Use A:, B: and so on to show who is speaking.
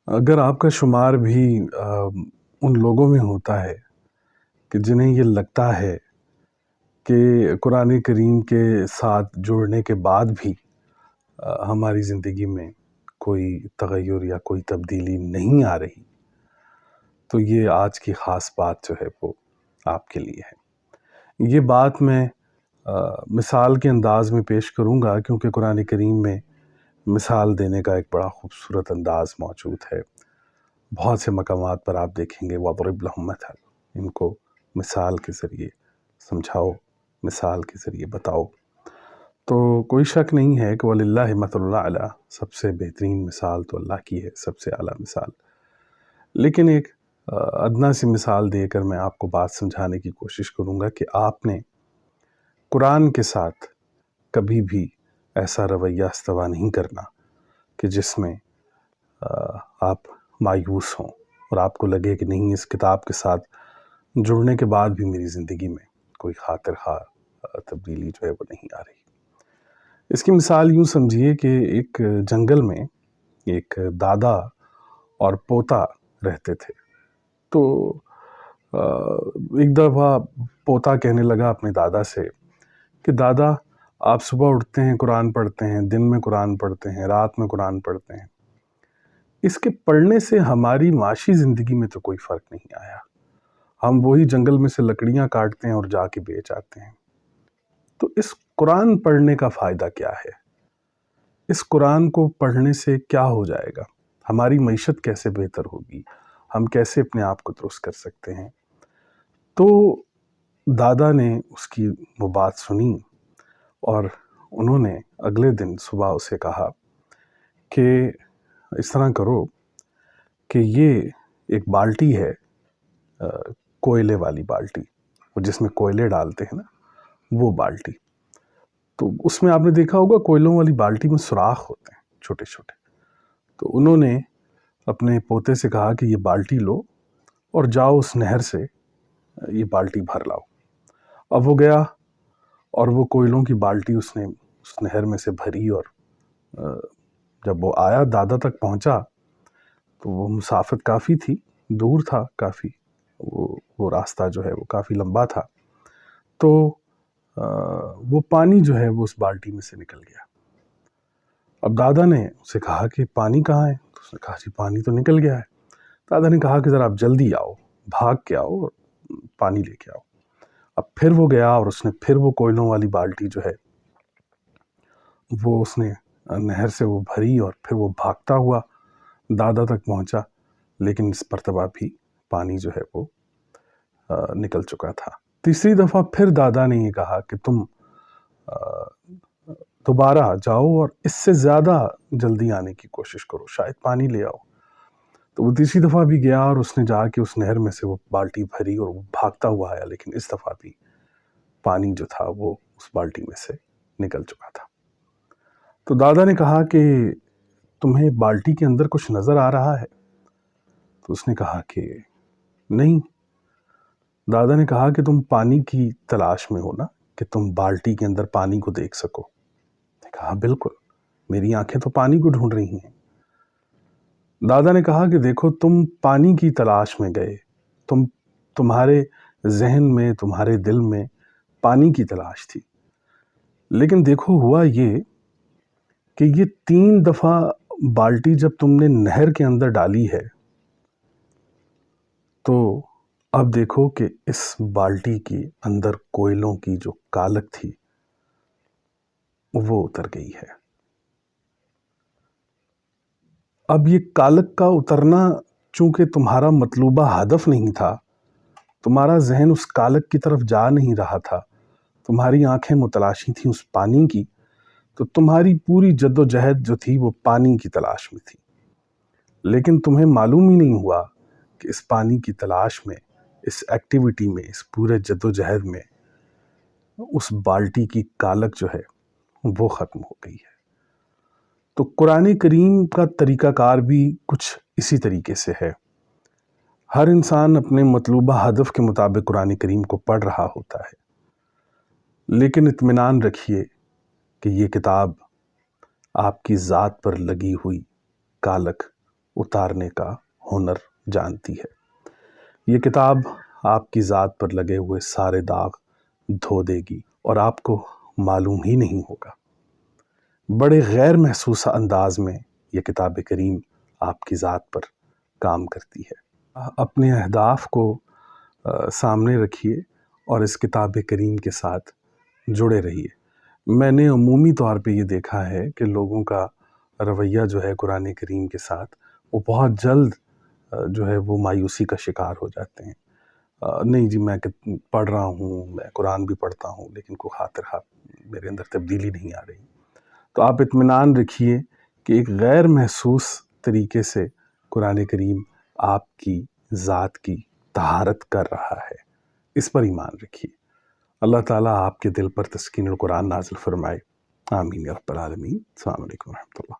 A: اگر آپ کا شمار بھی ان لوگوں میں ہوتا ہے کہ جنہیں یہ لگتا ہے کہ قرآن کریم کے ساتھ جڑنے کے بعد بھی ہماری زندگی میں کوئی تغیر یا کوئی تبدیلی نہیں آ رہی، تو یہ آج کی خاص بات جو ہے وہ آپ کے لیے ہے۔ یہ بات میں مثال کے انداز میں پیش کروں گا، کیونکہ قرآن کریم میں مثال دینے کا ایک بڑا خوبصورت انداز موجود ہے۔ بہت سے مقامات پر آپ دیکھیں گے وَاضْرِبْ لَهُم مَثَلًا، ان کو مثال کے ذریعے سمجھاؤ، مثال کے ذریعے بتاؤ۔ تو کوئی شک نہیں ہے کہ وَلِلَّهِ مَثَلُ الْأَعْلَىٰ، سب سے بہترین مثال تو اللہ کی ہے، سب سے اعلیٰ مثال۔ لیکن ایک ادنا سی مثال دے کر میں آپ کو بات سمجھانے کی کوشش کروں گا کہ آپ نے قرآن کے ساتھ کبھی بھی ایسا رویہ استوا نہیں کرنا کہ جس میں آپ مایوس ہوں اور آپ کو لگے کہ نہیں، اس کتاب کے ساتھ جڑنے کے بعد بھی میری زندگی میں کوئی خاطر خواہ تبدیلی جو ہے وہ نہیں آ رہی۔ اس کی مثال یوں سمجھیے کہ ایک جنگل میں ایک دادا اور پوتا رہتے تھے۔ تو ایک دفعہ پوتا کہنے لگا اپنے دادا سے کہ دادا، آپ صبح اٹھتے ہیں، قرآن پڑھتے ہیں، دن میں قرآن پڑھتے ہیں، رات میں قرآن پڑھتے ہیں، اس کے پڑھنے سے ہماری معاشی زندگی میں تو کوئی فرق نہیں آیا۔ ہم وہی جنگل میں سے لکڑیاں کاٹتے ہیں اور جا کے بیچ آتے ہیں۔ تو اس قرآن پڑھنے کا فائدہ کیا ہے؟ اس قرآن کو پڑھنے سے کیا ہو جائے گا؟ ہماری معیشت کیسے بہتر ہوگی؟ ہم کیسے اپنے آپ کو درست کر سکتے ہیں؟ تو دادا نے اس کی وہ بات سنی اور انہوں نے اگلے دن صبح اسے کہا کہ اس طرح کرو کہ یہ ایک بالٹی ہے، کوئلے والی بالٹی، جس میں کوئلے ڈالتے ہیں نا، وہ بالٹی۔ تو اس میں آپ نے دیکھا ہوگا کوئلوں والی بالٹی میں سوراخ ہوتے ہیں چھوٹے چھوٹے۔ تو انہوں نے اپنے پوتے سے کہا کہ یہ بالٹی لو اور جاؤ اس نہر سے یہ بالٹی بھر لاؤ۔ اب وہ گیا اور وہ کوئلوں کی بالٹی اس نے اس نہر میں سے بھری، اور جب وہ آیا، دادا تک پہنچا، تو وہ مسافت کافی تھی، دور تھا کافی، وہ راستہ جو ہے وہ کافی لمبا تھا۔ تو وہ پانی جو ہے وہ اس بالٹی میں سے نکل گیا۔ اب دادا نے اسے کہا کہ پانی کہاں ہے؟ تو اس نے کہا جی پانی تو نکل گیا ہے۔ دادا نے کہا کہ ذرا آپ جلدی آؤ، بھاگ کے آؤ اور پانی لے کے آؤ۔ اب پھر وہ گیا اور اس نے پھر وہ کوئلوں والی بالٹی جو ہے وہ اس نے نہر سے وہ بھری، اور پھر وہ بھاگتا ہوا دادا تک پہنچا، لیکن اس مرتبہ بھی پانی جو ہے وہ نکل چکا تھا۔ تیسری دفعہ پھر دادا نے یہ کہا کہ تم دوبارہ جاؤ اور اس سے زیادہ جلدی آنے کی کوشش کرو، شاید پانی لے آؤ۔ تو وہ تیسری دفعہ بھی گیا اور اس نے جا کے اس نہر میں سے وہ بالٹی بھری اور وہ بھاگتا ہوا آیا، لیکن اس دفعہ بھی پانی جو تھا وہ اس بالٹی میں سے نکل چکا تھا۔ تو دادا نے کہا کہ تمہیں بالٹی کے اندر کچھ نظر آ رہا ہے؟ تو اس نے کہا کہ نہیں۔ دادا نے کہا کہ تم پانی کی تلاش میں ہو نا، کہ تم بالٹی کے اندر پانی کو دیکھ سکو؟ نے کہا بالکل، میری آنکھیں تو پانی کو ڈھونڈ رہی ہیں۔ دادا نے کہا کہ دیکھو، تم پانی کی تلاش میں گئے، تمہارے ذہن میں، تمہارے دل میں پانی کی تلاش تھی، لیکن دیکھو ہوا یہ کہ یہ 3 دفعہ بالٹی جب تم نے نہر کے اندر ڈالی ہے، تو اب دیکھو کہ اس بالٹی کے اندر کوئلوں کی جو کالک تھی وہ اتر گئی ہے۔ اب یہ کالک کا اترنا چونکہ تمہارا مطلوبہ ہدف نہیں تھا، تمہارا ذہن اس کالک کی طرف جا نہیں رہا تھا، تمہاری آنکھیں متلاشی تھیں اس پانی کی، تو تمہاری پوری جد و جہد جو تھی وہ پانی کی تلاش میں تھی، لیکن تمہیں معلوم ہی نہیں ہوا کہ اس پانی کی تلاش میں، اس ایکٹیویٹی میں، اس پورے جد و جہد میں اس بالٹی کی کالک جو ہے وہ ختم ہو گئی ہے۔ تو قرآن کریم کا طریقہ کار بھی کچھ اسی طریقے سے ہے۔ ہر انسان اپنے مطلوبہ ہدف کے مطابق قرآن کریم کو پڑھ رہا ہوتا ہے، لیکن اطمینان رکھیے کہ یہ کتاب آپ کی ذات پر لگی ہوئی کالک اتارنے کا ہنر جانتی ہے۔ یہ کتاب آپ کی ذات پر لگے ہوئے سارے داغ دھو دے گی اور آپ کو معلوم ہی نہیں ہوگا۔ بڑے غیر محسوس انداز میں یہ کتاب کریم آپ کی ذات پر کام کرتی ہے۔ اپنے اہداف کو سامنے رکھیے اور اس کتاب کریم کے ساتھ جڑے رہیے۔ میں نے عمومی طور پہ یہ دیکھا ہے کہ لوگوں کا رویہ جو ہے قرآن کریم کے ساتھ وہ بہت جلد جو ہے وہ مایوسی کا شکار ہو جاتے ہیں۔ نہیں جی میں پڑھ رہا ہوں، میں قرآن بھی پڑھتا ہوں، لیکن کوئی خاطر میرے اندر تبدیلی نہیں آ رہی۔ تو آپ اطمینان رکھیے کہ ایک غیر محسوس طریقے سے قرآن کریم آپ کی ذات کی طہارت کر رہا ہے، اس پر ایمان رکھیے۔ اللہ تعالیٰ آپ کے دل پر تسکین القرآن نازل فرمائے، آمین یا رب العالمین۔ السلام علیکم ورحمۃ اللہ۔